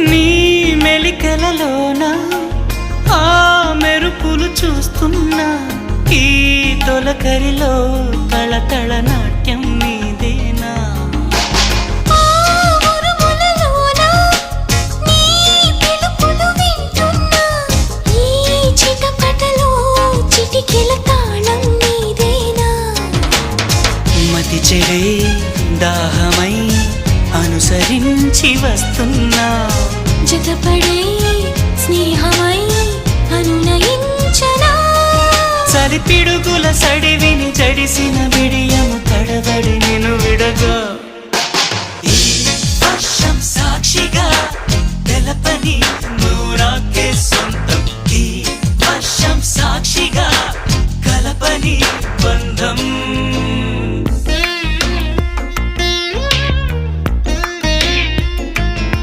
నీ మెలికలలోన ఆ మెరుపులు చూస్తున్నా ఈ తొలకరిలో తళతళ నాట్యం నీదేనా మతి చెడే దాహమై అనుసరించి వస్తున్నా జతపడే స్నేహమై అనునయించనా చలి పిడుగుల సడివిని జడిసిన బిడియము తడబడి నిన్ను విడగా